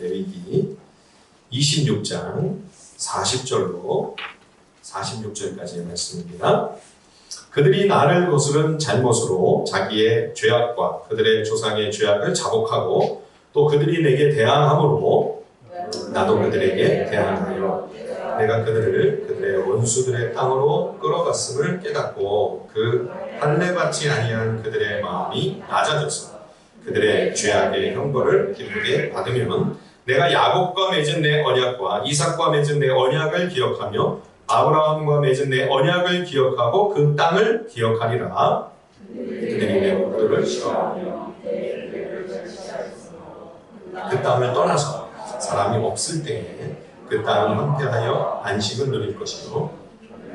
레위기 26장 40절로 46절까지의 말씀입니다. 그들이 나를 거스른 잘못으로 자기의 죄악과 그들의 조상의 죄악을 자복하고 또 그들이 내게 대항함으로 나도 그들에게 대항하여 내가 그들을 그들의 원수들의 땅으로 끌어갔음을 깨닫고 그 할례받지 아니한 그들의 마음이 낮아져서 그들의 죄악의 형벌을 기쁘게 받으면 내가 야곱과 맺은 내 언약과 이삭과 맺은 내 언약을 기억하며 아브라함과 맺은 내 언약을 기억하고 그 땅을 기억하리라. 그들이 내 법도를 싫어하며 그 땅을 떠나서 사람이 없을 때에 그 땅을 황폐하여 안식을 누릴 것이요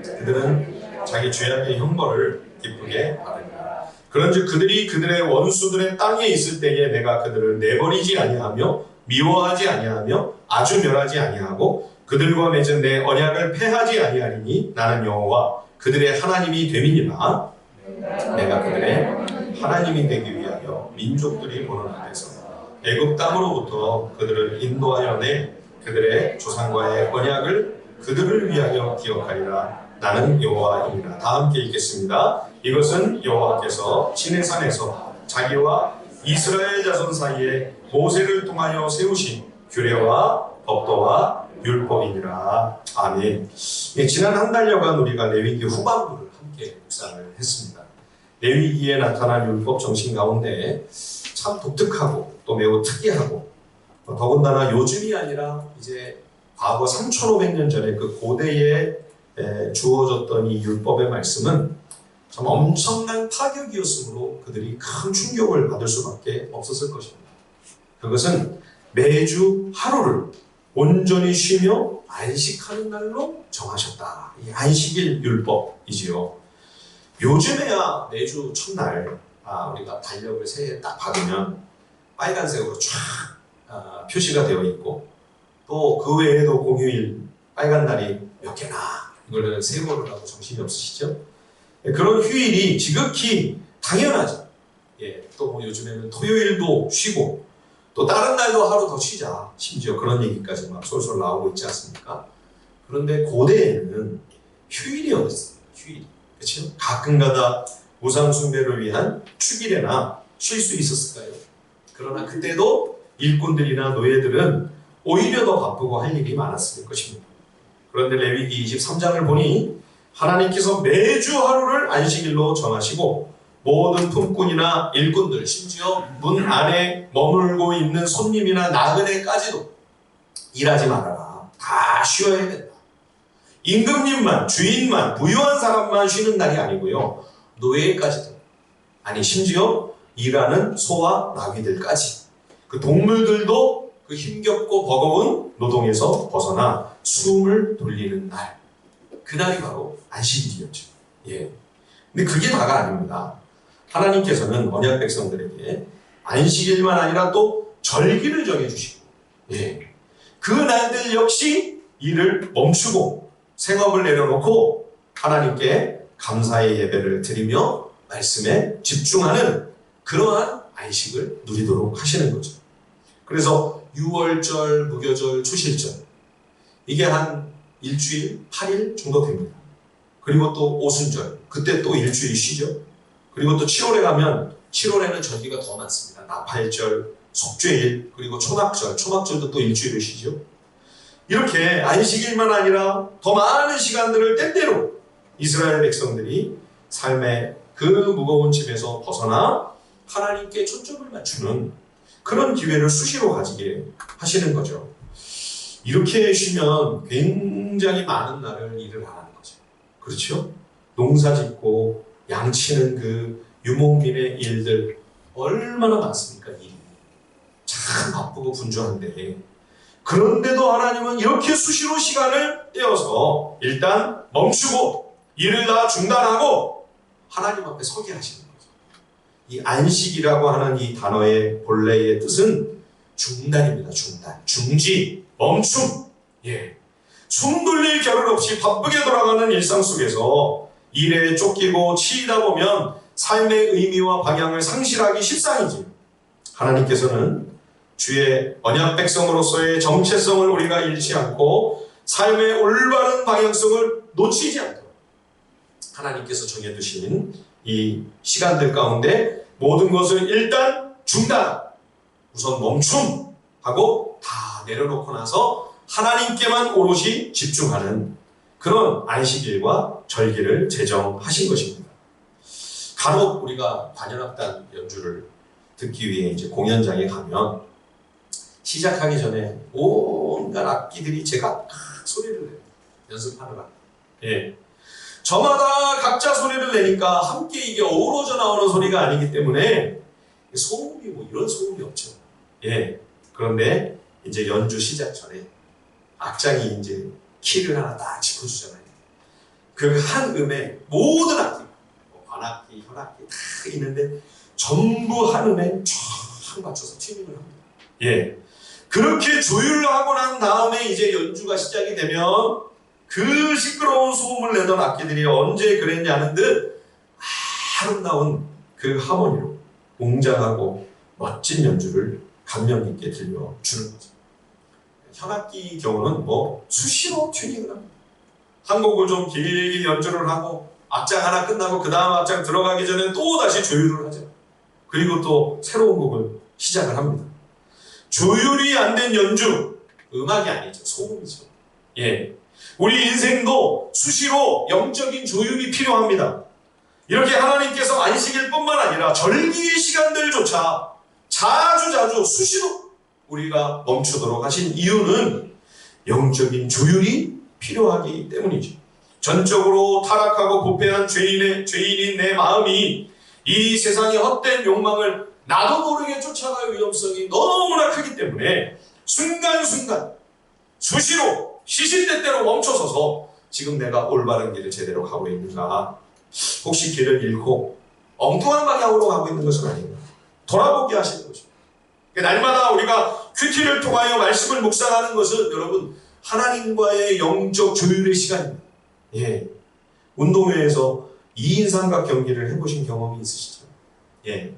그들은 자기 죄악의 형벌을 기쁘게 받으리라. 그런즉 그들이 그들의 원수들의 땅에 있을 때에 내가 그들을 내버리지 아니하며 미워하지 아니하며 아주 멸하지 아니하고 그들과 맺은 내 언약을 폐하지 아니하리니 나는 여호와 그들의 하나님이 됨이니라. 내가 그들의 하나님이 되기 위하여 민족들이 보는 앞에서 애굽 땅으로부터 그들을 인도하여 내 그들의 조상과의 언약을 그들을 위하여 기억하리라. 나는 여호와이니라. 다 함께 읽겠습니다. 이것은 여호와께서 시내산에서 자기와 이스라엘 자손 사이에 모세를 통하여 세우신 규례와 법도와 율법이니라. 아멘. 지난 한 달여간 우리가 레위기 후반부를 함께 묵상을 했습니다. 레위기에 나타난 율법 정신 가운데 참 독특하고 또 매우 특이하고 더군다나 요즘이 아니라 이제 과거 3,500년 전에 그 고대에 주어졌던 이 율법의 말씀은 참 엄청난 파격이었으므로 그들이 큰 충격을 받을 수밖에 없었을 것입니다. 그것은 매주 하루를 온전히 쉬며 안식하는 날로 정하셨다. 이 안식일 율법이지요. 요즘에야 매주 첫날 우리가 달력을 새해 딱 받으면 빨간색으로 쫙 표시가 되어 있고 또 그 외에도 공휴일 빨간 날이 몇 개나 이거를 세고를 하고 정신이 없으시죠? 그런 휴일이 지극히 당연하죠. 또 뭐 요즘에는 토요일도 쉬고 또 다른 날도 하루 더 쉬자 심지어 그런 얘기까지 막 솔솔 나오고 있지 않습니까? 그런데 고대에는 휴일이 어딨어요? 휴일. 그렇죠? 가끔가다 우상 숭배를 위한 축일에나 쉴 수 있었을까요? 그러나 그때도 일꾼들이나 노예들은 오히려 더 바쁘고 할 일이 많았을 것입니다. 그런데 레위기 23장을 보니 하나님께서 매주 하루를 안식일로 정하시고 모든 품꾼이나 일꾼들 심지어 문 안에 머물고 있는 손님이나 나그네까지도 일하지 말아라. 다 쉬어야 된다. 임금님만, 주인만, 부유한 사람만 쉬는 날이 아니고요. 노예까지도. 아니 심지어 일하는 소와 나귀들까지. 그 동물들도 그 힘겹고 버거운 노동에서 벗어나 숨을 돌리는 날. 그날이 바로 안식일이었죠. 근데 그게 다가 아닙니다. 하나님께서는 언약 백성들에게 안식일만 아니라 또 절기를 정해주시고 그 날들 역시 일을 멈추고 생업을 내려놓고 하나님께 감사의 예배를 드리며 말씀에 집중하는 그러한 안식을 누리도록 하시는 거죠. 그래서 유월절, 무교절, 추실절 이게 한 일주일, 8일 정도 됩니다. 그리고 또 오순절, 그때 또 일주일 쉬죠. 그리고 또 7월에 가면 7월에는 절기가 더 많습니다. 나팔절, 속죄일, 그리고 초막절, 초막절도 또 일주일을 쉬죠. 이렇게 안식일만 아니라 더 많은 시간들을 때때로 이스라엘 백성들이 삶의 그 무거운 짐에서 벗어나 하나님께 초점을 맞추는 그런 기회를 수시로 가지게 하시는 거죠. 이렇게 쉬면 굉장히 많은 날을 일을 하는 거죠. 그렇죠? 농사 짓고 양치는 그 유목민의 일들 얼마나 많습니까? 일이. 참 바쁘고 분주한데 그런데도 하나님은 이렇게 수시로 시간을 떼어서 일단 멈추고 일을 다 중단하고 하나님 앞에 서게 하시는 거죠. 이 안식이라고 하는 이 단어의 본래의 뜻은 중단입니다. 중단. 중지. 멈춤. 숨 돌릴 겨를 없이 바쁘게 돌아가는 일상 속에서 일에 쫓기고 치이다 보면 삶의 의미와 방향을 상실하기 십상이지. 하나님께서는 주의 언약 백성으로서의 정체성을 우리가 잃지 않고 삶의 올바른 방향성을 놓치지 않도록 하나님께서 정해두신 이 시간들 가운데 모든 것을 일단 중단, 우선 멈춤하고 다 내려놓고 나서 하나님께만 오롯이 집중하는 그런 안식일과 절기를 제정하신 것입니다. 간혹 우리가 관현악단 연주를 듣기 위해 이제 공연장에 가면 시작하기 전에 온갖 악기들이 제가 소리를 내요. 연습하느라. 예. 저마다 각자 소리를 내니까 함께 이게 어우러져 나오는 소리가 아니기 때문에 소음이 뭐 이런 소음이 없죠. 예. 그런데 이제 연주 시작 전에 악장이 이제 키를 하나 딱 짚어주잖아요. 그 한 음에 모든 악기, 관악기, 현악기 다 있는데 전부 한 음에 쫙 맞춰서 튜닝을 합니다. 예. 그렇게 조율을 하고 난 다음에 이제 연주가 시작이 되면 그 시끄러운 소음을 내던 악기들이 언제 그랬냐는 듯 아름다운 그 하모니로 웅장하고 멋진 연주를 감명 깊게 들려주는 거죠. 현악기 경우는 뭐 수시로 튜닝을 합니다. 한 곡을 좀 길게 연주를 하고 악장 하나 끝나고 그 다음 악장 들어가기 전에 또 다시 조율을 하죠. 그리고 또 새로운 곡을 시작을 합니다. 조율이 안 된 연주, 음악이 아니죠. 소음이죠. 예. 우리 인생도 수시로 영적인 조율이 필요합니다. 이렇게 하나님께서 안식일 뿐만 아니라 절기의 시간들조차 자주 수시로 우리가 멈추도록 하신 이유는 영적인 조율이 필요하기 때문이죠. 전적으로 타락하고 부패한 죄인인 내 마음이 이 세상의 헛된 욕망을 나도 모르게 쫓아갈 위험성이 너무나 크기 때문에 순간순간 수시로 시시때때로 멈춰서서 지금 내가 올바른 길을 제대로 가고 있는가, 혹시 길을 잃고 엉뚱한 방향으로 가고 있는 것은 아닌가 돌아보게 하시는 거죠. 날마다 우리가 큐티를 통하여 말씀을 묵상하는 것은 여러분 하나님과의 영적 조율의 시간입니다. 예. 운동회에서 2인 삼각 경기를 해보신 경험이 있으시죠? 예.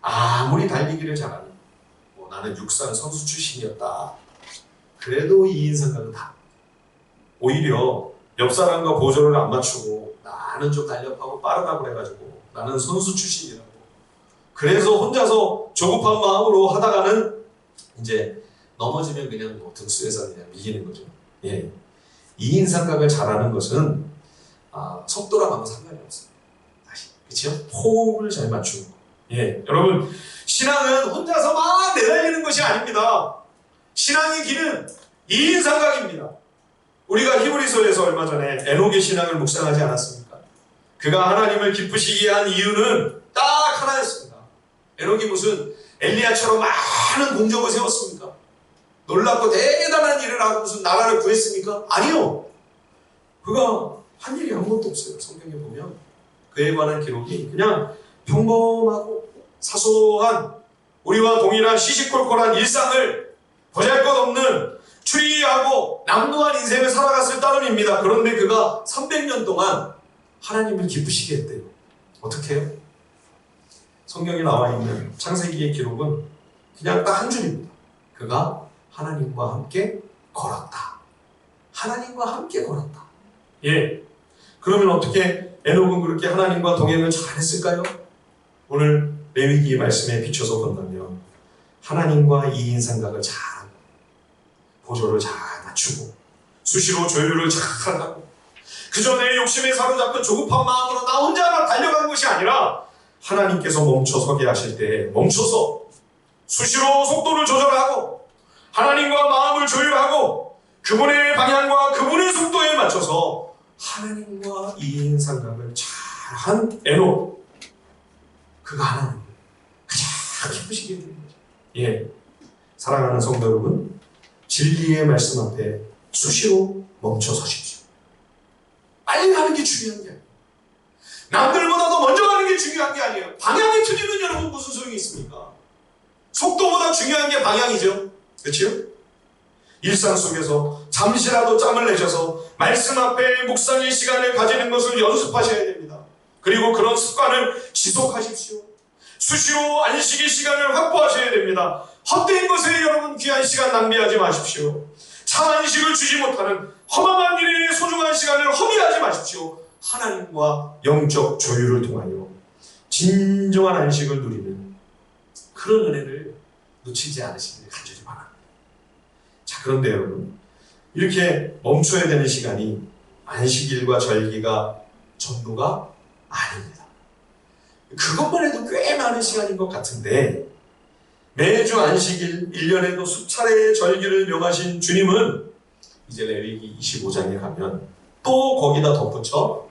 아무리 달리기를 잘하는, 뭐 나는 육상 선수 출신이었다. 그래도 2인 삼각은 다. 오히려 옆 사람과 보조를 안 맞추고 나는 좀 날렵하고 빠르다고 그래가지고 나는 선수 출신이라고. 그래서 혼자서 조급한 마음으로 하다가는 이제 넘어지면 그냥 뭐 등수에서 그냥 이기는 거죠. 예. 2인 삼각을 잘하는 것은 속도랑 아무 상관이 없어요. 다시. 그렇죠? 호흡을 잘 맞추는 거. 예. 여러분, 신앙은 혼자서 막 내달리는 것이 아닙니다. 신앙의 길은 2인 삼각입니다. 우리가 히브리서에서 얼마 전에 에녹의 신앙을 묵상하지 않았습니까? 그가 하나님을 기쁘시게 한 이유는 딱 하나였습니다. 에녹이 무슨 엘리야처럼 많은 공적을 세웠습니까? 놀랍고 대단한 일을 하고 무슨 나라를 구했습니까? 아니요. 그가 한 일이 아무것도 없어요. 성경에 보면 그에 관한 기록이 그냥 평범하고 사소한 우리와 동일한 시시콜콜한 일상을 보잘것없는 추리하고 남루한 인생을 살아갔을 따름입니다. 그런데 그가 300년 동안 하나님을 기쁘시게 했대요. 어떻게 해요? 성경에 나와 있는 창세기의 기록은 그냥 딱 한 줄입니다. 그가 하나님과 함께 걸었다. 하나님과 함께 걸었다. 예. 그러면 어떻게 에녹은 그렇게 하나님과 동행을 잘했을까요? 오늘 레위기의 말씀에 비춰서 본다면 하나님과 2인 삼각을 잘하고 보조를 잘 맞추고 수시로 조율을 잘하고 그저 내 욕심에 사로잡혀 조급한 마음으로 나 혼자 달려간 것이 아니라 하나님께서 멈춰서게 하실 때 멈춰서 수시로 속도를 조절하고 하나님과 마음을 조율하고 그분의 방향과 그분의 속도에 맞춰서 하나님과 2인 삼각을 잘한 에녹, 그가 하나님 가장 기쁘시게 되는 거죠. 예, 사랑하는 성도 여러분, 진리의 말씀 앞에 수시로 멈춰 서십시오. 빨리 가는 게 중요한 게 아니에요. 남들보다도 먼저 가는 게 중요한 게 아니에요. 방향이 틀리면 여러분 무슨 소용이 있습니까? 속도보다 중요한 게 방향이죠. 그렇죠? 일상 속에서 잠시라도 짬을 내셔서 말씀 앞에 묵상의 시간을 가지는 것을 연습하셔야 됩니다. 그리고 그런 습관을 지속하십시오. 수시로 안식의 시간을 확보하셔야 됩니다. 헛된 것에 여러분 귀한 시간 낭비하지 마십시오. 참 안식을 주지 못하는 허망한 일에 소중한 시간을 허비하지 마십시오. 하나님과 영적 조율을 통하여 진정한 안식을 누리는 그런 은혜를 놓치지 않으시기를 간절히 바랍니다. 자, 그런데 여러분, 이렇게 멈춰야 되는 시간이 안식일과 절기가 전부가 아닙니다. 그것만 해도 꽤 많은 시간인 것 같은데, 매주 안식일, 1년에도 수차례의 절기를 명하신 주님은 이제 레위기 25장에 가면 또 거기다 덧붙여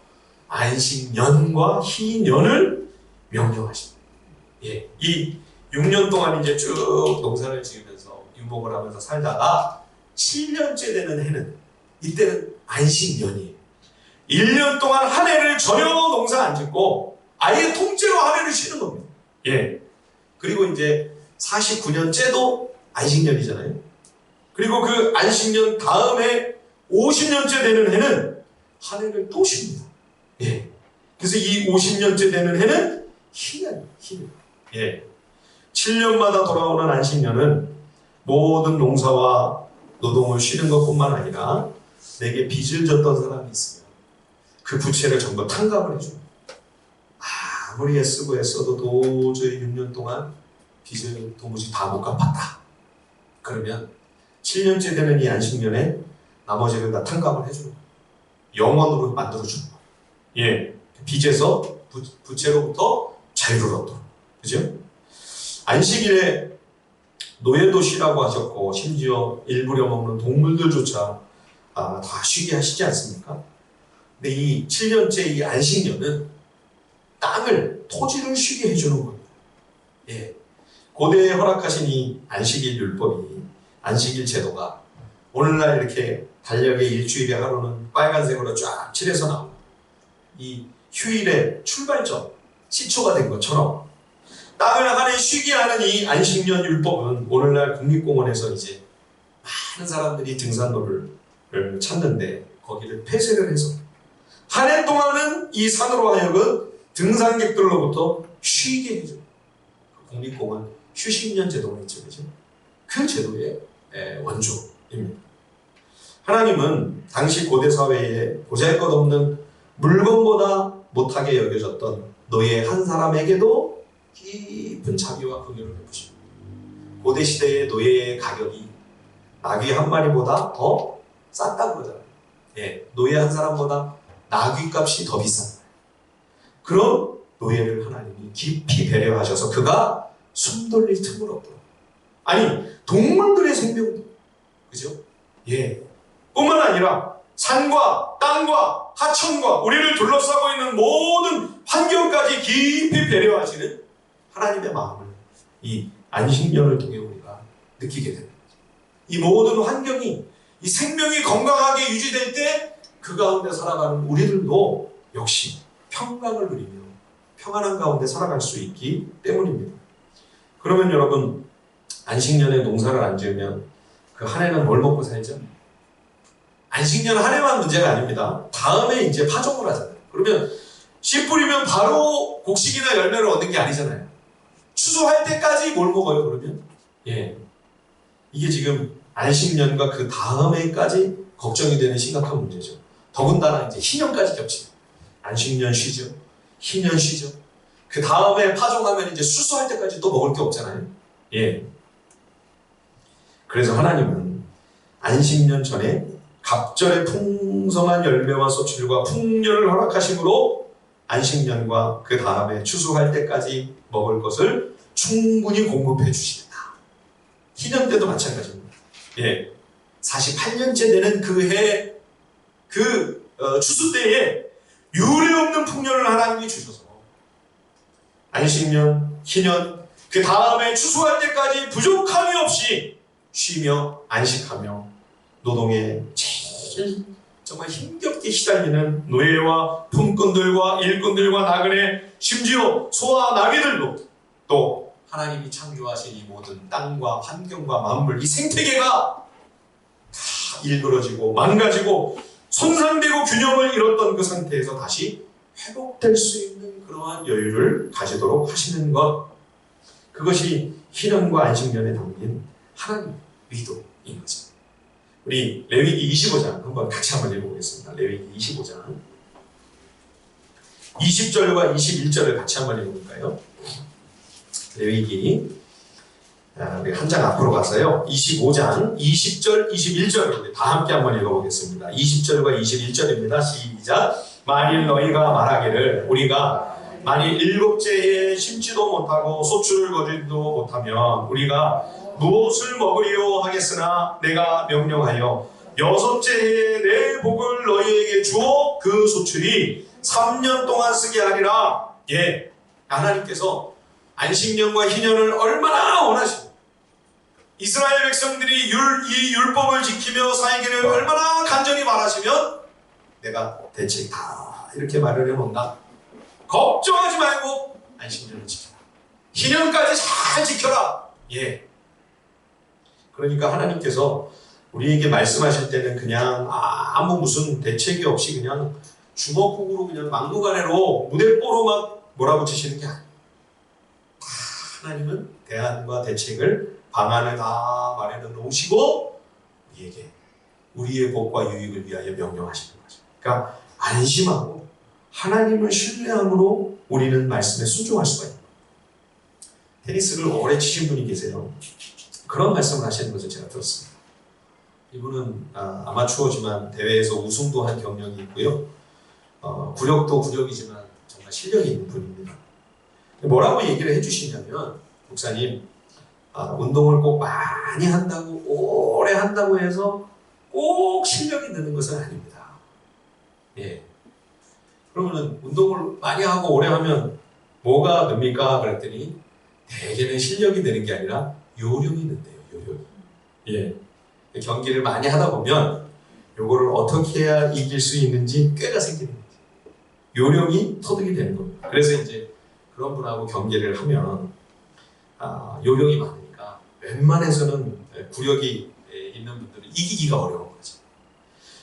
안식년과 희년을 명령하십니다. 예, 이 6년 동안 이제 쭉 농사를 지으면서 유목을 하면서 살다가 7년째 되는 해는 이때는 안식년이에요. 1년 동안 한 해를 전혀 농사 안 짓고 아예 통째로 한 해를 쉬는 겁니다. 예. 그리고 이제 49년째도 안식년이잖아요. 그리고 그 안식년 다음에 50년째 되는 해는 한 해를 또 쉽니다. 예. 그래서 이 50년째 되는 해는 희년. 예. 7년마다 돌아오는 안식년은 모든 농사와 노동을 쉬는 것뿐만 아니라 내게 빚을 졌던 사람이 있으면 그 부채를 전부 탕감을 해줍니다. 아무리 애쓰고 애써도 도저히 6년 동안 빚을 도무지 다 못 갚았다. 그러면 7년째 되는 이 안식년에 나머지를 다 탕감을 해주는 거예요. 영원으로 만들어주는 거예요. 예, 빚에서 부채로부터 자유를 얻도록. 그죠? 안식일에 노예도 쉬라고 하셨고 심지어 일부려 먹는 동물들조차 다 쉬게 하시지 않습니까? 근데 이 7년째 이 안식년은 땅을, 토지를 쉬게 해주는 겁니다. 예. 고대에 허락하신 이 안식일 율법이, 안식일 제도가 오늘날 이렇게 달력의 일주일의 하루는 빨간색으로 쫙 칠해서 나옵니다. 이 휴일의 출발점, 시초가 된 것처럼 땅을 한 해 쉬게 하는 이 안식년 율법은 오늘날 국립공원에서 이제 많은 사람들이 등산로를 찾는데 거기를 폐쇄를 해서 한 해 동안은 이 산으로 하여금 등산객들로부터 쉬게 해줘. 국립공원 휴식년 제도가 있죠, 그죠? 그 제도의 원조입니다. 하나님은 당시 고대 사회에 보잘것없는 물건보다 못하게 여겨졌던 노예 한 사람에게도 깊은 자비와 긍휼을 베푸십니다. 고대 시대의 노예의 가격이 나귀 한 마리보다 더 쌌다고 그러잖아요. 예, 노예 한 사람보다 나귀 값이 더 비싼 거예요. 그런 노예를 하나님이 깊이 배려하셔서 그가 숨 돌릴 틈을 없도록. 아니, 동물들의 생명도, 그죠? 예. 뿐만 아니라 산과 땅과 하천과 우리를 둘러싸고 있는 모든 환경까지 깊이 배려하시는 하나님의 마음을 이 안식년을 통해 우리가 느끼게 됩니다. 이 모든 환경이, 이 생명이 건강하게 유지될 때 그 가운데 살아가는 우리들도 역시 평강을 누리며 평안한 가운데 살아갈 수 있기 때문입니다. 그러면 여러분, 안식년에 농사를 안 지으면 그 한 해는 뭘 먹고 살죠? 안식년 한 해만 문제가 아닙니다. 다음에 이제 파종을 하잖아요. 그러면 씨 뿌리면 바로 곡식이나 열매를 얻는 게 아니잖아요. 추수할 때까지 뭘 먹어요, 그러면? 예. 이게 지금 안식년과 그 다음에까지 걱정이 되는 심각한 문제죠. 더군다나 이제 희년까지 겹치죠. 안식년 쉬죠. 희년 쉬죠. 그 다음에 파종하면 이제 수수할 때까지 또 먹을 게 없잖아요. 예. 그래서 하나님은 안식년 전에 갑절의 풍성한 열매와 소출과 풍년을 허락하심으로 안식년과 그 다음에 추수할 때까지 먹을 것을 충분히 공급해 주시겠다. 희년 때도 마찬가지입니다. 예. 48년째 되는 그 해, 추수 때에 유례없는 풍년을 하나님이 주셔서 안식년, 희년, 그 다음에 추수할 때까지 부족함이 없이 쉬며 안식하며 노동에 제일 정말 힘겹게 시달리는 노예와 품꾼들과 일꾼들과 나그네, 심지어 소와 나귀들도 또 하나님이 창조하신 이 모든 땅과 환경과 만물, 이 생태계가 다 일그러지고 망가지고 손상되고 균형을 잃었던 그 상태에서 다시 회복될 수 있는 그러한 여유를 가지도록 하시는 것, 그것이 희년과 안식년에 담긴 하나님의 의도인 거죠. 우리 레위기 25장 한번 같이 한번 읽어보겠습니다. 레위기 25장 20절과 21절을 같이 한번 읽어볼까요? 레위기 우리 한 장 앞으로 가서요. 25장 20절 21절을 다 함께 한번 읽어보겠습니다. 20절과 21절입니다. 시작. 만일 너희가 말하기를 우리가 만일 일곱째 해에 심지도 못하고 소출을 거두지도 못하면 우리가 무엇을 먹으리요 하겠으나 내가 명령하여 여섯째 해에 내 복을 너희에게 주어 그 소출이 3년 동안 쓰게 하리라. 예, 하나님께서 안식년과 희년을 얼마나 원하시고 이스라엘 백성들이 이 율법을 지키며 살기를 얼마나 간절히 바라시면 내가 대책 다 이렇게 마련해 놓는다. 걱정하지 말고 안식년을 지켜라. 희년까지 잘 지켜라. 예. 그러니까 하나님께서 우리에게 말씀하실 때는 그냥 아무 무슨 대책이 없이 그냥 주먹국으로 그냥 막무가내로 무대뽀로 막 몰아붙이시는 게 아니에요. 하나님은 대안과 대책을 방안을 다 마련해 놓으시고 우리에게 우리의 복과 유익을 위하여 명령하시는 거죠. 그러니까 안심하고 하나님을 신뢰함으로 우리는 말씀에 순종할 수가 있는 거예요. 테니스를 오래 치신 분이 계세요. 그런 말씀을 하시는 것을 제가 들었습니다. 이분은 아마추어지만 대회에서 우승도 한 경력이 있고요. 구력도 구력이지만 정말 실력이 있는 분입니다. 뭐라고 얘기를 해주시냐면 목사님 운동을 꼭 많이 한다고 오래 한다고 해서 꼭 실력이 느는 것은 아닙니다. 예. 그러면은 운동을 많이 하고 오래 하면 뭐가 늡니까? 그랬더니 대개는 실력이 느는 게 아니라 요령이 는대요. 요령이. 예. 경기를 많이 하다 보면 요거를 어떻게 해야 이길 수 있는지 꾀가 생기는 거죠. 요령이 터득이 되는 겁니다. 그래서 이제 그런 분하고 경기를 하면 요령이 많으니까 웬만해서는 구력이 있는 분들은 이기기가 어려운 거죠.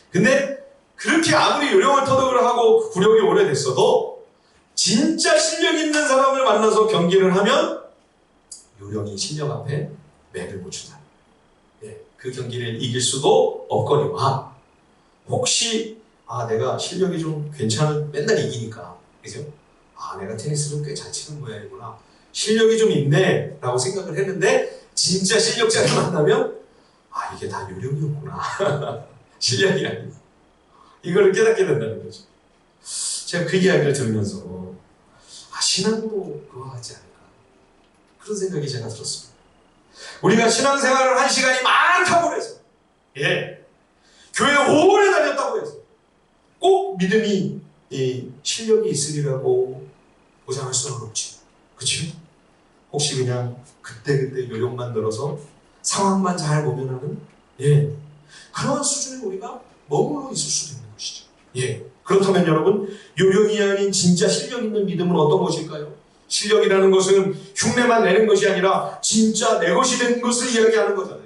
근데 그렇게 아무리 요령을 터득을 하고 구력이 오래됐어도 진짜 실력 있는 사람을 만나서 경기를 하면 요령이 실력 앞에 맥을 못 추다. 예, 그 경기를 이길 수도 없거니와 혹시 내가 실력이 좀 괜찮은 맨날 이기니까 그죠? 내가 테니스를 꽤 잘 치는 모양이구나. 실력이 좀 있네 라고 생각을 했는데 진짜 실력자를 만나면 이게 다 요령이었구나. 실력이 아니고 이걸 깨닫게 된다는 거죠. 제가 그 이야기를 들으면서 신앙도 그와 같지 않을까 그런 생각이 제가 들었습니다. 우리가 신앙생활을 한 시간이 많다고 해서 교회 오래 다녔다고 해서 꼭 믿음이 실력이 있으리라고 보장할 수는 없지. 그치? 혹시 그냥 그때그때 요령만 들어서 상황만 잘 보면 하는 그런 수준에 우리가 머물러 있을 수도 있는 것이죠. 그렇다면 여러분 요령이 아닌 진짜 실력 있는 믿음은 어떤 것일까요? 실력이라는 것은 흉내만 내는 것이 아니라 진짜 내 것이 된 것을 이야기하는 거잖아요.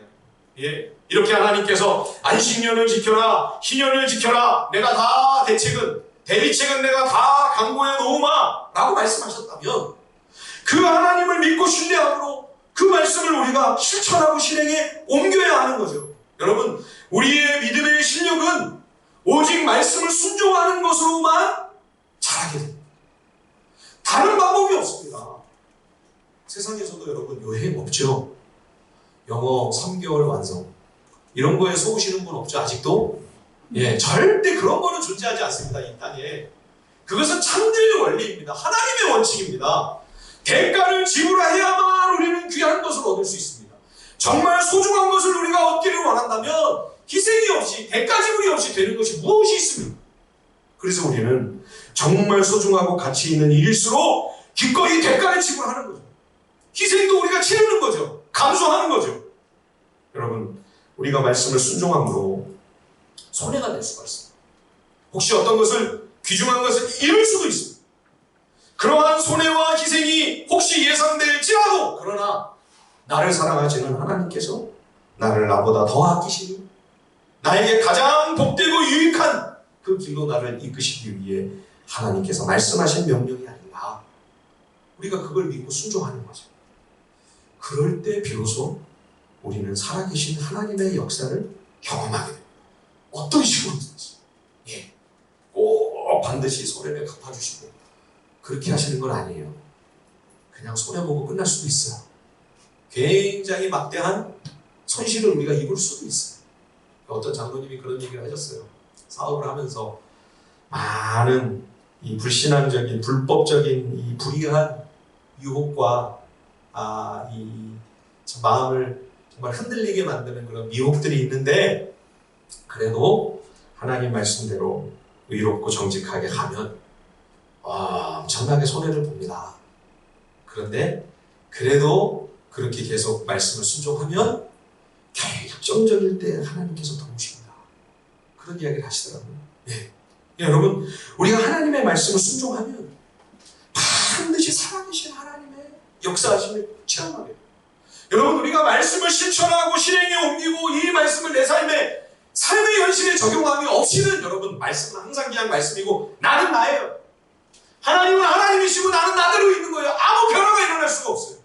이렇게 하나님께서 안식년을 지켜라, 희년을 지켜라, 내가 다 대비책은 내가 다 강구해 놓으마 라고 말씀하셨다면 그 하나님을 믿고 신뢰함으로 그 말씀을 우리가 실천하고 실행에 옮겨야 하는 거죠. 여러분 우리의 믿음의 실력은 오직 말씀을 순종하는 것으로만 자라게 됩니다. 다른 방법이 없습니다. 세상에서도 여러분 여행 없죠. 영어 3개월 완성 이런 거에 속으시는 분 없죠 아직도? 절대 그런 거는 존재하지 않습니다. 이 땅에. 그것은 창조의 원리입니다. 하나님의 원칙입니다. 대가를 지불해야만 우리는 귀한 것을 얻을 수 있습니다. 정말 소중한 것을 우리가 얻기를 원한다면 희생이 없이 대가 지불이 없이 되는 것이 무엇이 있습니까? 그래서 우리는 정말 소중하고 가치 있는 일일수록 기꺼이 대가를 지불하는 거죠. 희생도 우리가 치르는 거죠. 감수하는 거죠. 여러분 우리가 말씀을 순종함으로 손해가 될 수가 있습니다. 혹시 어떤 것을 귀중한 것을 잃을 수도 있습니다. 그러한 손해와 희생이 혹시 예상될지라도 그러나 나를 사랑하시는 하나님께서 나를 나보다 더 아끼시니 나에게 가장 복되고 유익한 그 길로 나를 이끄시기 위해 하나님께서 말씀하신 명령이 아닌가. 우리가 그걸 믿고 순종하는 거죠. 그럴 때 비로소 우리는 살아계신 하나님의 역사를 경험하게 됩니다. 어떤 식으로든지. 예. 꼭 반드시 손해를 갚아주시고 그렇게 하시는 건 아니에요. 그냥 손해보고 끝날 수도 있어요. 굉장히 막대한 손실을 우리가 입을 수도 있어요. 어떤 장로님이 그런 얘기를 하셨어요. 사업을 하면서 많은 이 불신앙적인 불법적인 이 불이한 유혹과 이 마음을 정말 흔들리게 만드는 그런 미혹들이 있는데 그래도 하나님 말씀대로 의롭고 정직하게 가면 엄청나게 손해를 봅니다. 그런데 그래도 그렇게 계속 말씀을 순종하면 결정적일 때 하나님께서 도우십니다. 그런 이야기를 하시더라고요. 네. 여러분, 우리가 하나님의 말씀을 순종하면 반드시 살아계신 하나님의 역사하심을 체험하게 돼요. 여러분, 우리가 말씀을 실천하고 실행에 옮기고 이 말씀을 내 삶의 현실에 적용함이 없이는 여러분, 말씀은 항상 그냥 말씀이고 나는 나예요. 하나님은 하나님이시고 나는 나대로 있는 거예요. 아무 변화가 일어날 수가 없어요.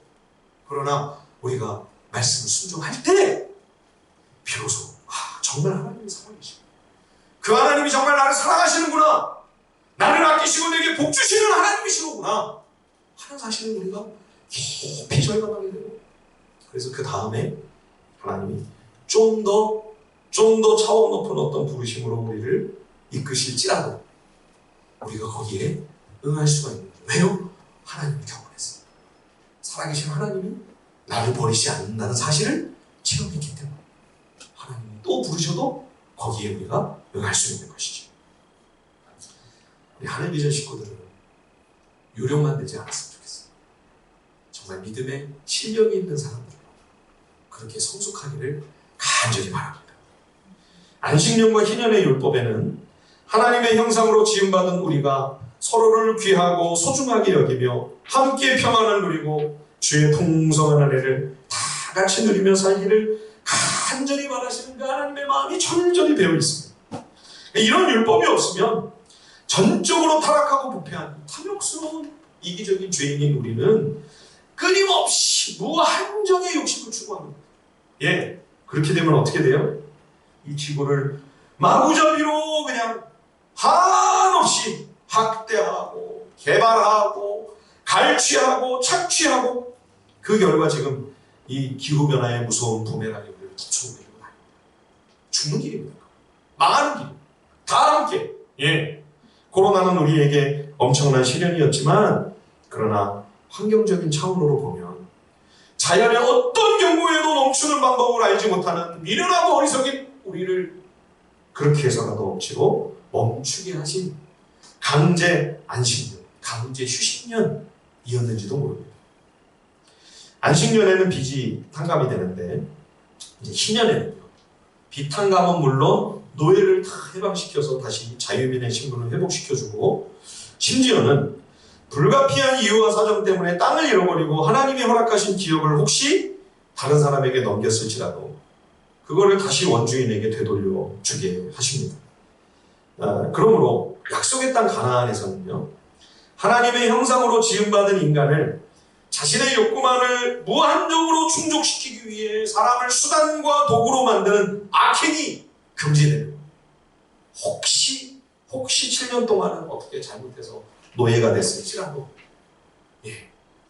그러나 우리가 말씀을 순종할 때 비로소 정말 하나님이 살아계시고 그 하나님이 정말 나를 사랑하시는구나, 나를 아끼시고 내게 복 주시는 하나님이시구나 하는 사실을 우리가 깊이 절감하게 되고, 그래서 그 다음에 하나님이 좀 더 차원 높은 어떤 부르심으로 우리를 이끄실지라도 우리가 거기에 응할 수가 있는 거예요. 왜요? 하나님을 경험했어요. 살아계신 하나님이 나를 버리지 않는다는 사실을 체험했기 때문에 하나님이 또 부르셔도 거기에 우리가 응할 수 있는 것이죠. 우리 하늘비전 식구들은 요령만 되지 않았으면 좋겠어요. 정말 믿음에 실력이 있는 사람들로 그렇게 성숙하기를 간절히 바랍니다. 안식년과 희년의 율법에는 하나님의 형상으로 지음받은 우리가 서로를 귀하고 소중하게 여기며 함께 평안을 누리고 주의 풍성한 은혜를 다 같이 누리며 살기를 간절히 바라시는 그 하나님의 마음이 철저히 배어 있습니다. 이런 율법이 없으면 전적으로 타락하고 부패한 탐욕스러운 이기적인 죄인인 우리는 끊임없이 무한정의 욕심을 추구합니다. 예, 그렇게 되면 어떻게 돼요? 이 지구를 마구잡이로 그냥 한없이 학대하고 개발하고 갈취하고 착취하고 그 결과 지금 이 기후변화의 무서운 부메랑이 우리를 쫓아오게 되는 거 아닙니다. 죽는 길입니다. 망하는 길. 다 함께. 예. 코로나는 우리에게 엄청난 시련이었지만 그러나 환경적인 차원으로 보면 자연의 어떤 경우에도 멈추는 방법을 알지 못하는 미련하고 어리석인 우리를 그렇게 해서라도 억지로 멈추게 하신 강제 안식년, 강제 휴식년이었는지도 모릅니다. 안식년에는 빚이 탕감이 되는데 이제 희년에는요, 빚 탕감은 물론 노예를 다 해방시켜서 다시 자유민의 신분을 회복시켜주고 심지어는 불가피한 이유와 사정 때문에 땅을 잃어버리고 하나님이 허락하신 기업을 혹시 다른 사람에게 넘겼을지라도 그거를 다시 원주인에게 되돌려 주게 하십니다. 그러므로 약속의 땅 가나안에서는요, 하나님의 형상으로 지음받은 인간을 자신의 욕구만을 무한적으로 충족시키기 위해 사람을 수단과 도구로 만드는 악행이 금지됩니다. 혹시 7년 동안은 어떻게 잘못해서 노예가 됐을지라도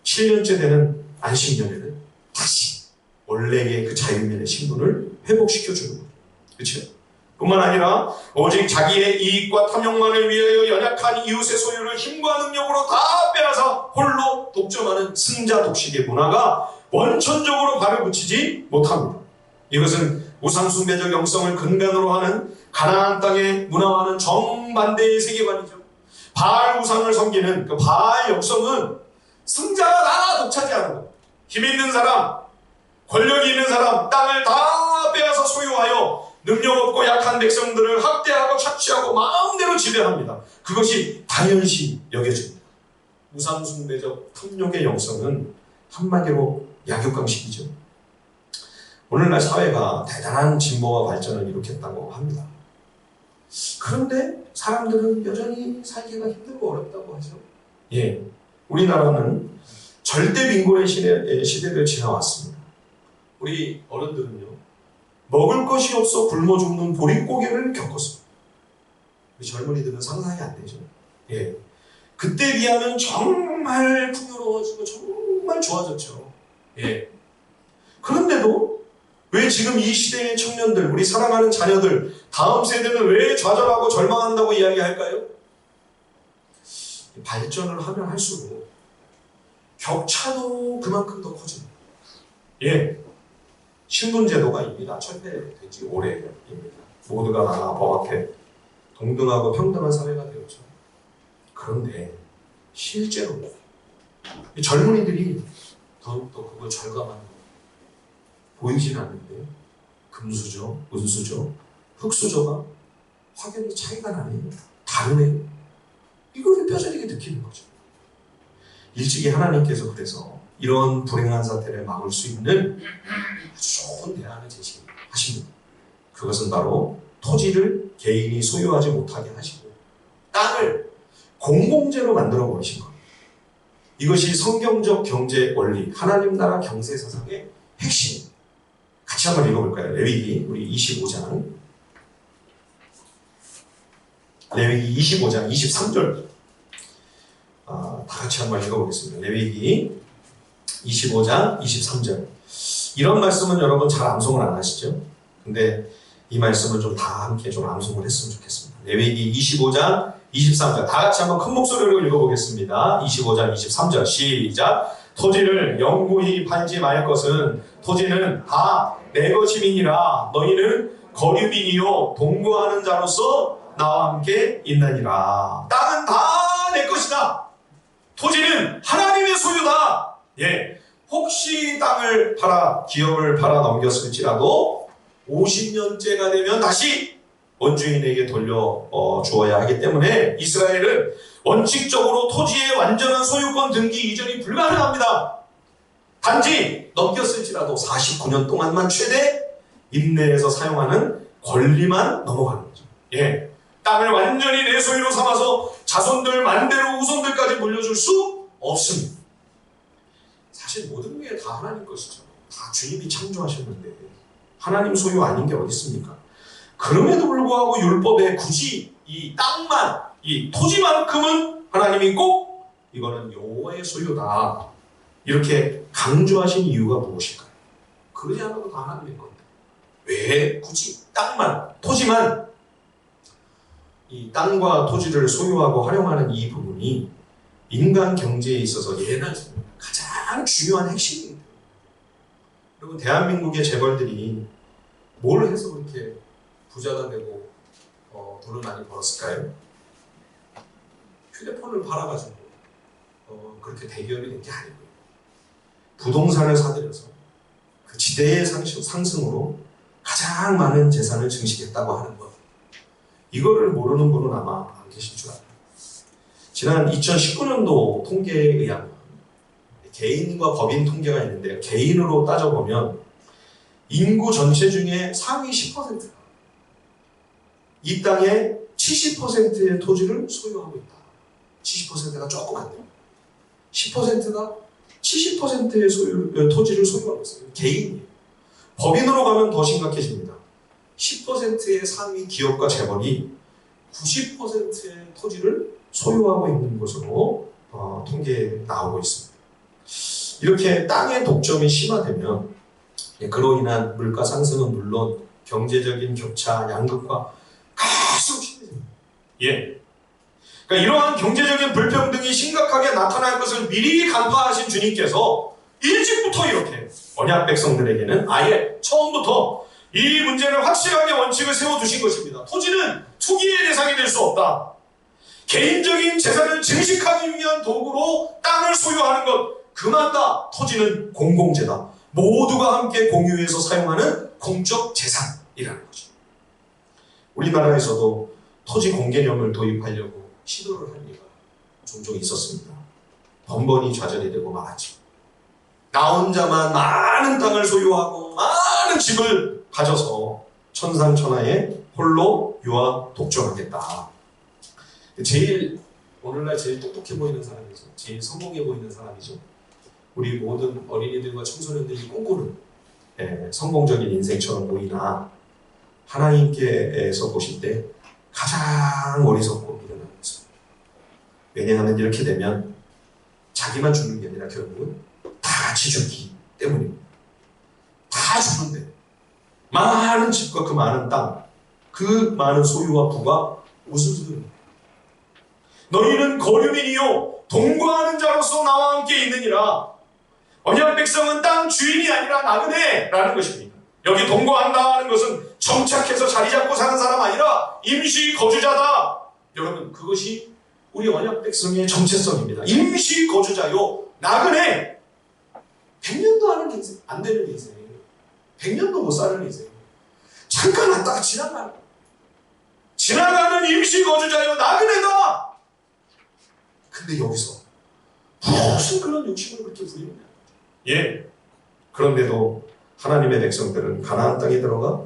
7년째 되는 안식년에는 다시 원래의 그 자유민의 신분을 회복시켜주는 거예요. 그렇죠? 뿐만 아니라 오직 자기의 이익과 탐욕만을 위하여 연약한 이웃의 소유를 힘과 능력으로 다 빼앗아 홀로 독점하는 승자 독식의 문화가 원천적으로 발을 붙이지 못합니다. 이것은 우상숭배적 영성을 근간으로 하는 가나안 땅의 문화와는 정반대의 세계관이죠. 바알 우상을 섬기는 그 바알 영성은 승자가 다 독차지하는 것. 힘 있는 사람, 권력이 있는 사람, 땅을 다 빼앗아 소유하여 능력 없고 약한 백성들을 학대하고 착취하고 마음대로 지배합니다. 그것이 당연시 여겨집니다. 우상숭배적 탐욕의 영성은 한마디로 약육강식이죠. 오늘날 사회가 대단한 진보와 발전을 이룩했다고 합니다. 그런데 사람들은 여전히 살기가 힘들고 어렵다고 하죠. 예, 우리나라는 절대 빈곤의 시대를 지나왔습니다. 우리 어른들은요, 먹을 것이 없어 굶어 죽는 보릿고개를 겪었습니다. 우리 젊은이들은 상상이 안 되죠. 예. 그때 비하면 정말 풍요로워지고 정말 좋아졌죠. 예. 그런데도 왜 지금 이 시대의 청년들, 우리 사랑하는 자녀들, 다음 세대는 왜 좌절하고 절망한다고 이야기할까요? 발전을 하면 할수록 격차도 그만큼 더 커집니다. 예. 신분제도가 이미 다 철폐된 지 오래입니다. 모두가 다 법 앞에 동등하고 평등한 사회가 되었죠. 그런데 실제로 젊은이들이 더욱더 그걸 절감하는 보이진 않는데 금수저, 은수저, 흙수저가 확연히 차이가 나네요. 다르네요. 이거를 뼈저리게 느끼는 거죠. 일찍이 하나님께서 그래서 이런 불행한 사태를 막을 수 있는 아주 좋은 대안을 제시하십니다. 그것은 바로 토지를 개인이 소유하지 못하게 하시고 땅을 공공재로 만들어 버리신 겁니다. 이것이 성경적 경제 원리, 하나님 나라 경세 사상의 핵심입니다. 같이 한번 읽어볼까요? 레위기 우리 25장 레위기 25장 23절 다 같이 한번 읽어보겠습니다. 레위기 25장 23절. 이런 말씀은 여러분 잘 암송을 안 하시죠? 근데 이 말씀을 좀 다 함께 좀 암송을 했으면 좋겠습니다. 레위기 25장 23절. 다 같이 한번 큰 목소리로 읽어보겠습니다. 25장 23절 시작. 토지를 영구히 팔지 말 것은 토지는 다 내 것임이니라. 너희는 거류민이요 동거하는 자로서 나와 함께 있나니라. 땅은 다 내 것이다. 토지는 하나님의 소유다. 예. 혹시 땅을 팔아 기업을 팔아 넘겼을지라도 50년째가 되면 다시 원주인에게 돌려 주어야 하기 때문에 이스라엘은 원칙적으로 토지의 완전한 소유권 등기 이전이 불가능합니다. 단지 넘겼을지라도 49년 동안만 최대 임대해서 사용하는 권리만 넘어가는 거죠. 예. 땅을 완전히 내 소유로 삼아서 자손들 만대로 후손들까지 물려줄 수 없습니다. 사실 모든 게 다 하나님 것이죠. 다 주님이 창조하셨는데 하나님 소유 아닌 게 어디 있습니까? 그럼에도 불구하고 율법에 굳이 이 땅만, 이 토지만큼은 하나님이 꼭 이거는 여호와의 소유다 이렇게 강조하신 이유가 무엇일까요? 그러지 않아도 다 하나님의 건데 왜 굳이 땅만, 토지만 이 땅과 토지를 소유하고 활용하는 이 부분이 인간 경제에 있어서 예나 가장 중요한 핵심입니다. 그리고 대한민국의 재벌들이 뭘 해서 그렇게 부자가 되고 돈을 많이 벌었을까요? 휴대폰을 팔아가지고 그렇게 대기업이 된 게 아니고요. 부동산을 사들여서 그 지대의 상승으로 가장 많은 재산을 증식했다고 하는 것. 이거를 모르는 분은 아마 안 계실 줄 알아요. 지난 2019년도 통계에 의하면 개인과 법인 통계가 있는데 개인으로 따져보면 인구 전체 중에 상위 10%가 이 땅의 70%의 토지를 소유하고 있다. 70%가 조금 안 돼요. 10%가 70%의 토지를 소유하고 있어요. 개인이에요. 법인으로 가면 더 심각해집니다. 10%의 상위 기업과 재벌이 90%의 토지를 소유하고 있는 것으로 통계에 나오고 있습니다. 이렇게 땅의 독점이 심화되면 그로 인한 물가 상승은 물론 경제적인 격차, 양극화 계속 심해집니다. 예. 그러니까 이러한 경제적인 불평등이 심각하게 나타날 것을 미리 간파하신 주님께서 일찍부터 이렇게 언약 백성들에게는 아예 처음부터 이 문제를 확실하게 원칙을 세워두신 것입니다. 토지는 투기의 대상이 될 수 없다. 개인적인 재산을 증식하기 위한 도구로 땅을 소유하는 것 그만다. 토지는 공공재다. 모두가 함께 공유해서 사용하는 공적 재산이라는 거죠. 우리나라에서도 토지 공개념을 도입하려고 시도를 할 리가 종종 있었습니다. 번번이 좌절이 되고 말았죠. 나 혼자만 많은 땅을 소유하고 많은 집을 가져서 천상천하에 홀로 유아 독점하겠다. 오늘날 제일 똑똑해 보이는 사람이죠. 제일 성공해 보이는 사람이죠. 우리 모든 어린이들과 청소년들이 꿈꾸는 성공적인 인생처럼 보이나 하나님께서 보실 때 가장 어리석고 미련한 모습. 왜냐하면 이렇게 되면 자기만 죽는 게 아니라 결국은 다 같이 죽기 때문입니다. 다 죽는데 많은 집과 그 많은 땅, 그 많은 소유와 부가 무슨 소용이야? 너희는 거류민이요 동거하는 자로서 나와 함께 있느니라. 언약 백성은 땅 주인이 아니라 나그네라는 것입니다. 여기 동거한다는 것은 정착해서 자리 잡고 사는 사람 아니라 임시 거주자다. 여러분, 그것이 우리 언약 백성의 정체성입니다. 임시 거주자요 나그네. 100년도 하는 인생, 안 되는 인생, 100년도 못 사는 인생, 잠깐 왔다가 지나가는 임시 거주자요 나그네다. 근데 여기서 무슨 그런 욕심을 그렇게 부리느냐? 그런데도 하나님의 백성들은 가나안 땅에 들어가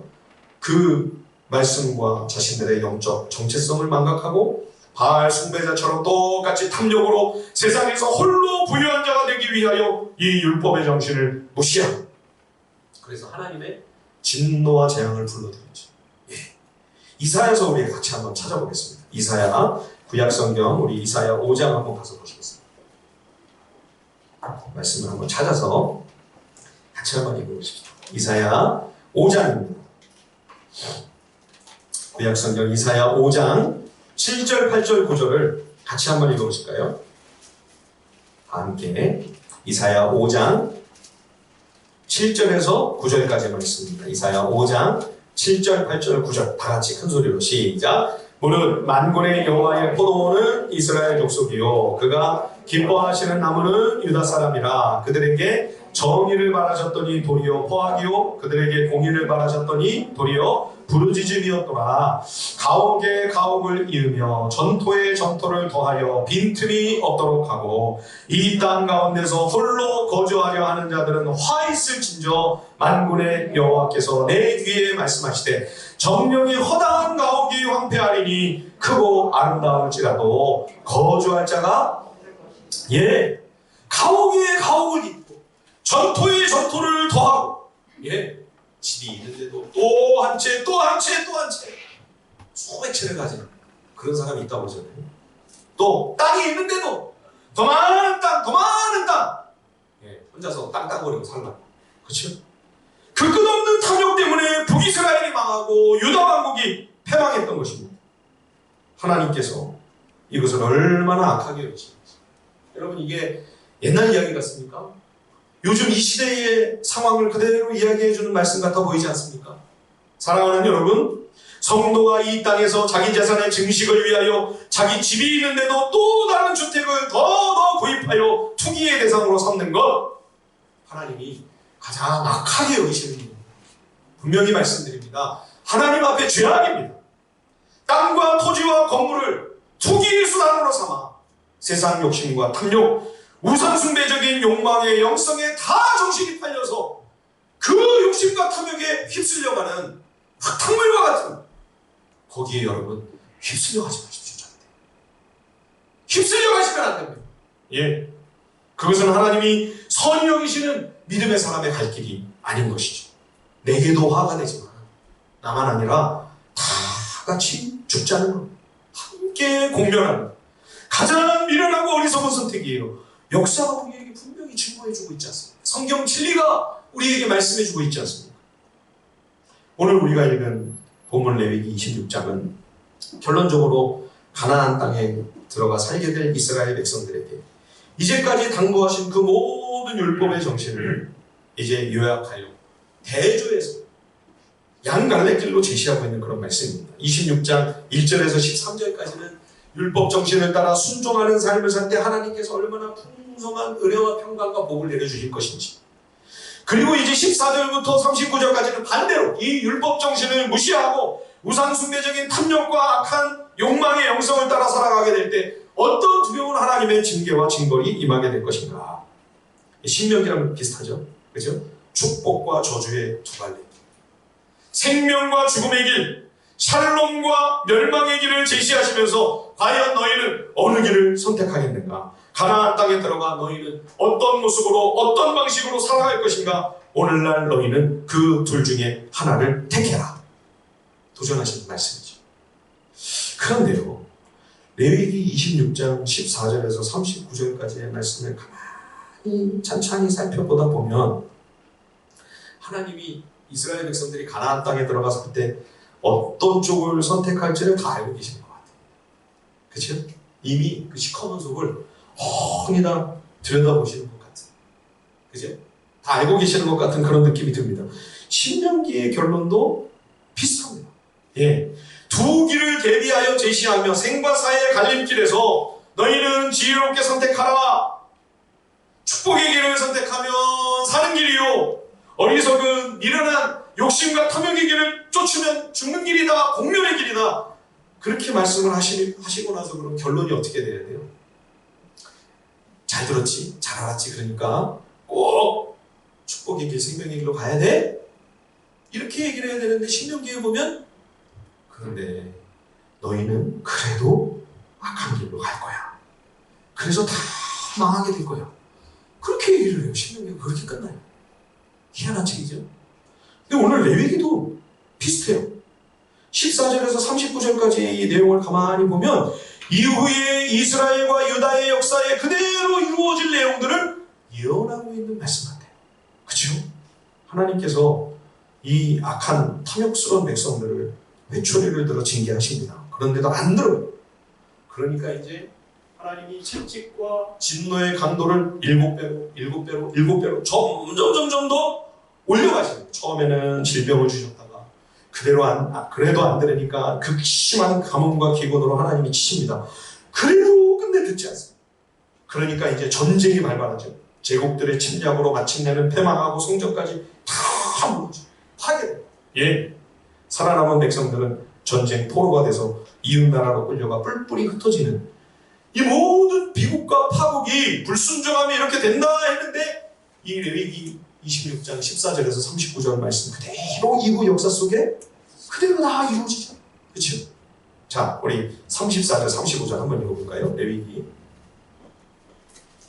그 말씀과 자신들의 영적 정체성을 망각하고 바알 숭배자처럼 똑같이 탐욕으로 세상에서 홀로 부유한 자가 되기 위하여 이 율법의 정신을 무시하고, 그래서 하나님의 진노와 재앙을 불러들였죠. 이사야서 우리 같이 한번 찾아보겠습니다. 이사야 구약성경 우리 이사야 5장 한번 가서 보시겠습니다. 말씀을 한번 찾아서 같이 한번 읽어보십시오. 이사야 5장입니다. 구약성경 이사야 5장 7절, 8절, 9절을 같이 한번 읽어보실까요? 함께 이사야 5장 7절에서 9절까지 말씀입니다. 이사야 5장 7절, 8절, 9절 다 같이 큰 소리로 시작. 무릇 만군의 여호와의 포도원은 이스라엘 족속이요 그가 기뻐하시는 나무는 유다 사람이라. 그들에게 정의를 바라셨더니 도리어 포악이요 그들에게 공의를 바라셨더니 도리어 부르짖음이었더라. 가옥에 가옥을 이으며 전토에 전토를 더하여 빈틈이 없도록 하고 이 땅 가운데서 홀로 거주하려 하는 자들은 화 있을진저 만군의 여호와께서 내 귀에 말씀하시되 정령이 허다한 가옥이 황폐하리니 크고 아름다울지라도 거주할 자가 가옥에 가옥을 잇고 전토에 전토를 더하고 집이 있는데도 또 한 채, 또 한 채, 또 한 채 수백 채를 가진 그런 사람이 있다고 하잖아요. 또 땅이 있는데도 더 많은 땅, 더 많은 땅 혼자서 땅 따버리고 살라. 그렇죠? 그 끝없는 탐욕 때문에 북이스라엘이 망하고 유다 왕국이 패망했던 것입니다. 하나님께서 이것을 얼마나 악하게 여기십니까? 여러분, 이게 옛날 이야기 같습니까? 요즘 이 시대의 상황을 그대로 이야기해주는 말씀 같아 보이지 않습니까? 사랑하는 여러분, 성도가 이 땅에서 자기 재산의 증식을 위하여 자기 집이 있는데도 또 다른 주택을 더 구입하여 투기의 대상으로 삼는 것, 하나님이 가장 악하게 여기시는 일입니다. 분명히 말씀드립니다. 하나님 앞에 죄악입니다. 땅과 토지와 건물을 투기의 수단으로 삼아 세상 욕심과 탐욕, 우상숭배적인 욕망의 영성에 다 정신이 팔려서 그 욕심과 탐욕에 휩쓸려가는 흙탕물과 같은, 거기에 여러분 휩쓸려가지 마십시오. 절대 휩쓸려가시면 안 됩니다. 그것은 하나님이 선히 여기시는 믿음의 사람의 갈 길이 아닌 것이죠. 내게도 화가 되지만 나만 아니라 다 같이 죽자는 것, 함께 공멸하는 가장 미련하고 어리석은 선택이에요. 역사가 우리에게 분명히 증거해주고 있지 않습니까? 성경 진리가 우리에게 말씀해주고 있지 않습니까? 오늘 우리가 읽은 본문 레위기 26장은 결론적으로 가나안 땅에 들어가 살게 될 이스라엘 백성들에게 이제까지 당부하신 그 모든 율법의 정신을 이제 요약하여 대조해서 양갈래길로 제시하고 있는 그런 말씀입니다. 26장 1절에서 13절까지는 율법 정신을 따라 순종하는 삶을 살 때 하나님께서 얼마나 풍성한 은혜와 평강과 복을 내려주실 것인지, 그리고 이제 14절부터 39절까지는 반대로 이 율법 정신을 무시하고 우상숭배적인 탐욕과 악한 욕망의 영성을 따라 살아가게 될 때 어떤 두려운 하나님의 징계와 징벌이 임하게 될 것인가. 신명기랑 비슷하죠? 그죠? 축복과 저주의 두 갈래, 생명과 죽음의 길, 샬롬과 멸망의 길을 제시하시면서 과연 너희는 어느 길을 선택하겠는가? 가나안 땅에 들어가 너희는 어떤 모습으로 어떤 방식으로 살아갈 것인가? 오늘날 너희는 그 둘 중에 하나를 택해라. 도전하시는 말씀이죠. 그런데요, 레위기 26장 14절에서 39절까지의 말씀을 가만히 찬찬히 살펴보다 보면 하나님이 이스라엘 백성들이 가나안 땅에 들어갔을 때 어떤 쪽을 선택할지를 다 알고 계시는 것 같아요. 그렇죠? 이미 그 시커먼 속을 훤히 다 들여다보시는 것 같은, 그죠? 다 알고 계시는 것 같은 그런 느낌이 듭니다. 신명기의 결론도 비슷합니다. 예, 두 길을 대비하여 제시하며 생과 사의 갈림길에서 너희는 지혜롭게 선택하라. 축복의 길을 선택하면 사는 길이요, 어리석은 미련한 욕심과 탐욕의 길을 쫓으면 죽는 길이다, 공멸의 길이다. 그렇게 말씀을 하시고 나서 그럼 결론이 어떻게 돼야 돼요? 잘 들었지? 잘 알았지? 그러니까 꼭 축복의 길, 생명의 길로 가야 돼? 이렇게 얘기를 해야 되는데 신명기에 보면 그런데 너희는 그래도 악한 길로 갈 거야. 그래서 다 망하게 될 거야. 그렇게 얘기를 해요. 신명기가 그렇게 끝나요. 희한한 책이죠. 근데 오늘 레위기도 비슷해요. 14절에서 39절까지의 이 내용을 가만히 보면 이후에 이스라엘과 유다의 역사에 그대로 이루어질 내용들을 예언하고 있는 말씀 같아요. 그렇죠? 하나님께서 이 악한 탐욕스러운 백성들을 회초리를 들어 징계하십니다. 그런데도 안 들어요. 그러니까 이제 하나님이 채찍과 진노의 강도를 7배로 점점 더 올려가시는. 처음에는 질병을 주셨다가 그래도 안 들으니까 극심한 가뭄과 기근으로 하나님이 치십니다. 그래도 끝내 듣지 않습니다. 그러니까 이제 전쟁이 발발하죠. 제국들의 침략으로 마침내는 패망하고 성전까지 다 무너져 파괴됩니다. 예, 살아남은 백성들은 전쟁 포로가 돼서 이웃나라로 끌려가 뿔뿔이 흩어지는 이 모든 비국과 파국이 불순종함이 이렇게 된다 했는데 이 레위기 26장 14절에서 39절 말씀 그대로 이후 역사 속에 그대로 다 이루어지죠. 그렇죠? 자, 우리 34절 35절 한번 읽어볼까요? 레위기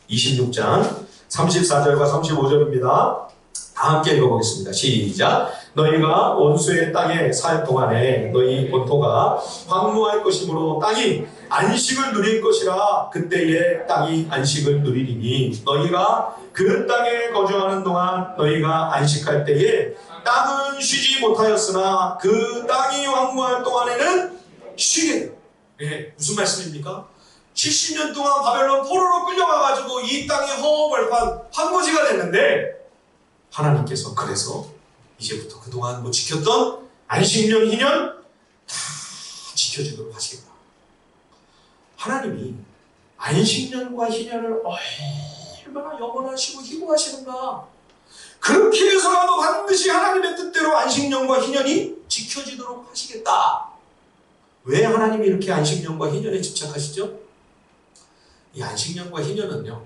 26장 34절과 35절입니다. 다 함께 읽어보겠습니다. 시작. 너희가 원수의 땅에 살 동안에 너희 본토가 황무할 것이므로 땅이 안식을 누릴 것이라. 그때에 땅이 안식을 누리리니 너희가 그 땅에 거주하는 동안 너희가 안식할 때에 땅은 쉬지 못하였으나 그 땅이 황무할 동안에는 쉬게 돼. 예, 무슨 말씀입니까? 70년 동안 바벨론 포로로 끌려가가지고 이 땅이 허허벌판 황무지가 됐는데 하나님께서 그래서 이제부터 그동안 못 지켰던 안식년, 희년 다 지켜지도록 하시겠다. 하나님이 안식년과 희년을 얼마나 영원하시고 희고하시는가. 그렇게 해서라도 반드시 하나님의 뜻대로 안식년과 희년이 지켜지도록 하시겠다. 왜 하나님이 이렇게 안식년과 희년에 집착하시죠? 이 안식년과 희년은요,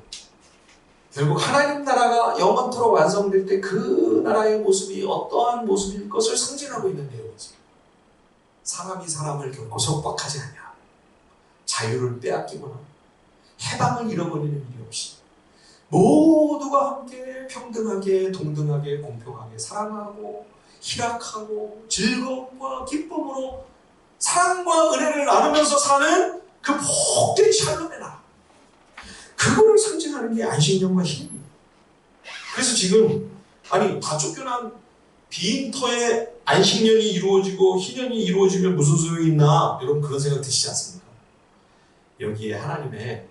결국 하나님 나라가 영원토록 완성될 때 그 나라의 모습이 어떠한 모습일 것을 상징하고 있는 내용이죠. 사람이 사람을 결코 속박하지 않냐, 자유를 빼앗기거나 해방을 잃어버리는 일이 없이 모두가 함께 평등하게 동등하게 공평하게 사랑하고 희락하고 즐거움과 기쁨으로 사랑과 은혜를 나누면서 사는 그 복된 샬롬의 나라, 그거를 상징하는 게 안식년과 희년입니다. 그래서 지금 다 쫓겨난 빈터에 안식년이 이루어지고 희년이 이루어지면 무슨 소용이 있나, 여러분 그런 생각 드시지 않습니까? 여기에 하나님의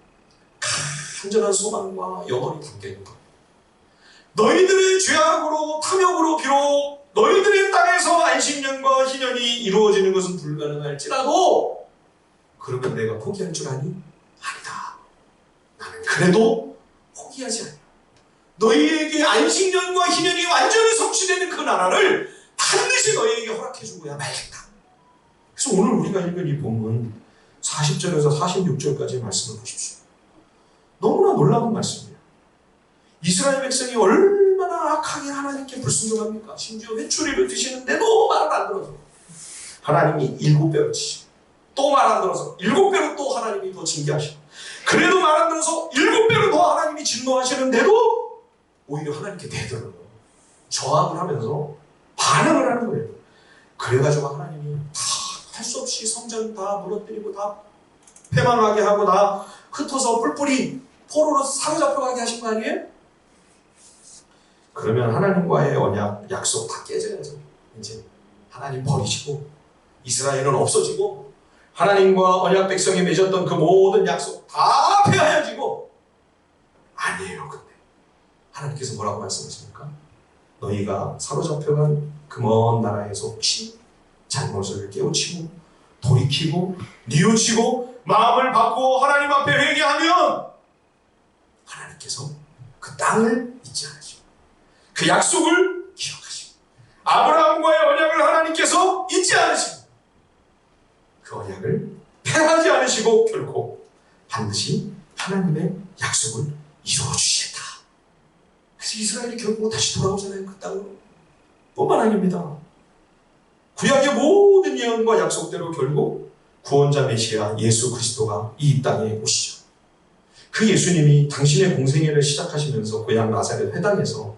간절한 소망과 영혼이 담겨있는 겁니다. 너희들의 죄악으로 탐욕으로 비록 너희들의 땅에서 안식년과 희년이 이루어지는 것은 불가능할지라도 그러면 내가 포기할 줄 아니? 아니다. 나는 그래도 포기하지 않아. 너희에게 안식년과 희년이 완전히 성취되는 그 나라를 반드시 너희에게 허락해주고야 말겠다. 그래서 오늘 우리가 읽은 이 본문 40절에서 46절까지의 말씀을 보십시오. 너무나 놀라운 말씀이에요. 이스라엘 백성이 얼마나 악하게 하나님께 불순종합니까? 심지어 회초리를 드시는데도 말을 안 들어서 하나님이 7배로 치시고 또 말 안 들어서 7배로 또 하나님이 더 징계하시고, 그래도 말 안 들어서 7배로 더 하나님이 진노하시는데도 오히려 하나님께 대들어요. 저항을 하면서 반응을 하는 거예요. 그래가지고 하나님이 다 할 수 없이 성전 다 무너뜨리고 다 패망하게 하고 다 흩어서 뿔뿔이 포로로 사로잡혀가게 하신 거 아니에요? 그러면 하나님과의 언약, 약속 다 깨져야죠. 이제 하나님 버리시고 이스라엘은 없어지고 하나님과 언약 백성이 맺었던 그 모든 약속 다 폐하여지고, 아니에요. 근데 하나님께서 뭐라고 말씀하십니까? 너희가 사로잡혀간 그 먼 나라에서 혹시 잘못을 깨우치고 돌이키고 뉘우치고 마음을 바꾸고 하나님 앞에 회개하면 하나님께서 그 땅을 잊지 않으시고 그 약속을 기억하시고 아브라함과의 언약을 하나님께서 잊지 않으시고 그 언약을 폐하지 않으시고 결코 반드시 하나님의 약속을 이루어주시겠다. 그래서 이스라엘이 결국 다시 돌아오잖아요. 그 땅으로. 뿐만 아닙니다. 구약의 모든 예언과 약속대로 결국 구원자 메시아 예수 그리스도가 이 땅에 오시죠. 그 예수님이 당신의 공생애를 시작하시면서 고향 나사렛 회당에서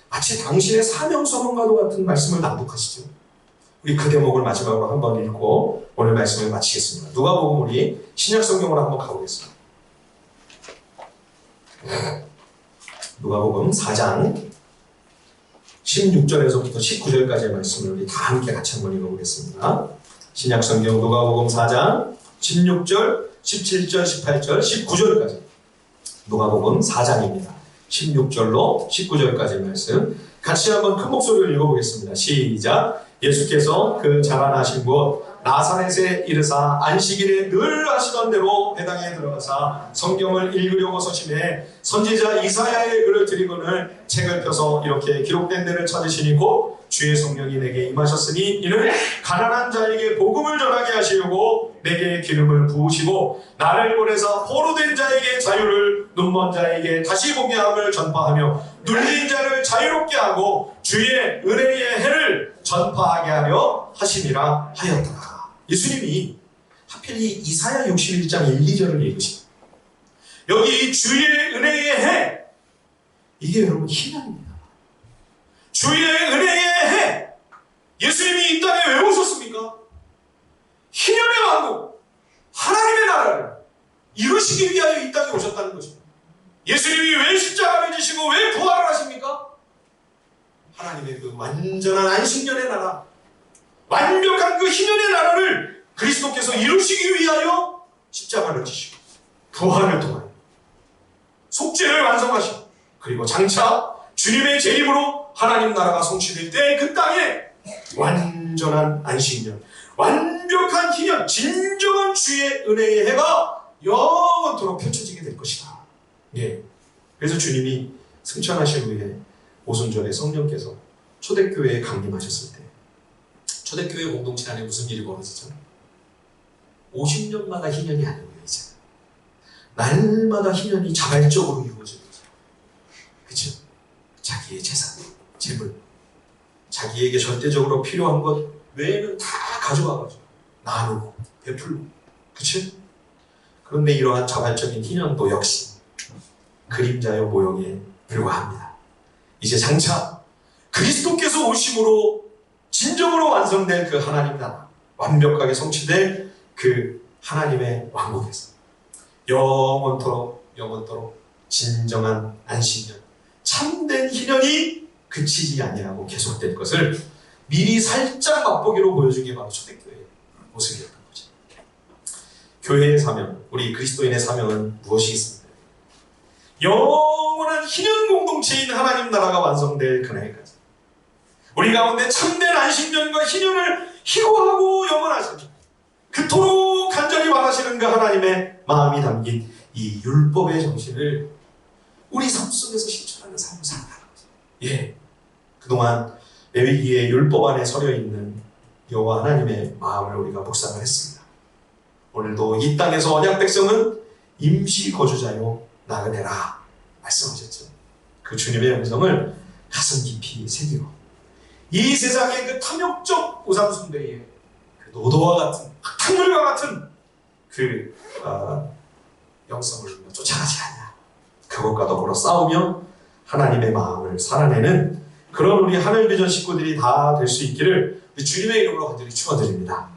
마치 당신의 사명선언과도 같은 말씀을 낭독하시죠. 우리 그 대목을 마지막으로 한번 읽고 오늘 말씀을 마치겠습니다. 누가복음 우리 신약성경으로 한번 가보겠습니다. 누가복음 4장 16절에서부터 19절까지의 말씀을 우리 다 함께 같이 한번 읽어보겠습니다. 신약성경 누가복음 4장 16절, 17절, 18절, 19절까지 누가복음 4장입니다. 16절로 19절까지 말씀 같이 한번 큰 목소리로 읽어보겠습니다. 시작. 예수께서 그 자라나신 곳 나사렛에 이르사 안식일에 늘 하시던 대로 회당에 들어가사 성경을 읽으려고 서심해 선지자 이사야의 글을 드리거늘 책을 펴서 이렇게 기록된 데를 찾으시니 곧 주의 성령이 내게 임하셨으니 이는 가난한 자에게 복음을 전하게 하시려고 내게 기름을 부으시고 나를 보내사 포로된 자에게 자유를 눈먼 자에게 다시 보게 함을 전파하며 눌린 자를 자유롭게 하고 주의 은혜의 해를 전파하게 하려 하심이라 하였더라. 예수님이 하필 이 이사야 61장 1, 2절을 읽으십니다. 여기 주의 은혜의 해, 이게 여러분 희망입니다. 주의 은혜의 해, 예수님이 이 땅에 왜 오셨습니까? 희년의 왕국, 하나님의 나라를 이루시기 위하여 이 땅에 오셨다는 것입니다. 예수님이 왜 십자가를 지시고 왜 부활을 하십니까? 하나님의 그 완전한 안식년의 나라, 완벽한 그 희년의 나라를 그리스도께서 이루시기 위하여 십자가를 지시고 부활을 통하여 속죄를 완성하시고 그리고 장차 주님의 재림으로 하나님 나라가 성취될 때 그 땅에 완전한 안식년, 완벽한 희년, 진정한 주의 은혜의 해가 영원토록 펼쳐지게 될 것이다. 예. 그래서 주님이 승천하신 후에 오순절에 성령께서 초대교회에 강림하셨을 때 초대교회 공동체 안에 무슨 일이 벌어지죠? 50년마다 희년이 아니고요, 이제. 날마다 희년이 자발적으로 이루어지는 거죠. 그죠? 자기의 재산, 재물, 자기에게 절대적으로 필요한 것 외에는 다 가져와가지고 나누고 베풀고, 그치? 그런데 이러한 자발적인 희년도 역시 그림자의 모형에 불과합니다. 이제 장차 그리스도께서 오심으로 진정으로 완성될 그 하나님 나라, 완벽하게 성취될 그 하나님의 왕국에서 영원토록 진정한 안식년, 참된 희년이 그치지 아니하고 계속될 것을 미리 살짝 맛보기로 보여준 게 바로 초대교회의 모습이었던 거죠. 교회의 사명, 우리 그리스도인의 사명은 무엇이겠습니까? 영원한 희년 공동체인 하나님 나라가 완성될 그날까지 우리 가운데 참된 안식년과 희년을 희고하고 영원하시는, 그토록 간절히 바라시는 그 하나님의 마음이 담긴 이 율법의 정신을 우리 삶 속에서 실천하는 삶을 살아가는 거죠. 예, 그동안 레위기의 율법 안에 서려있는 여호와 하나님의 마음을 우리가 묵상을 했습니다. 오늘도 이 땅에서 언약 백성은 임시 거주자요 나그네라 말씀하셨죠. 그 주님의 음성을 가슴 깊이 새기고 이 세상의 그 탐욕적 우상숭배의 그 노도와 같은 하늘과 같은 그 영성을 쫓아가지 않냐. 그것과 더불어 싸우며 하나님의 마음을 살아내는 그런 우리 하늘비전 식구들이 다 될 수 있기를 주님의 이름으로 간절히 축원드립니다.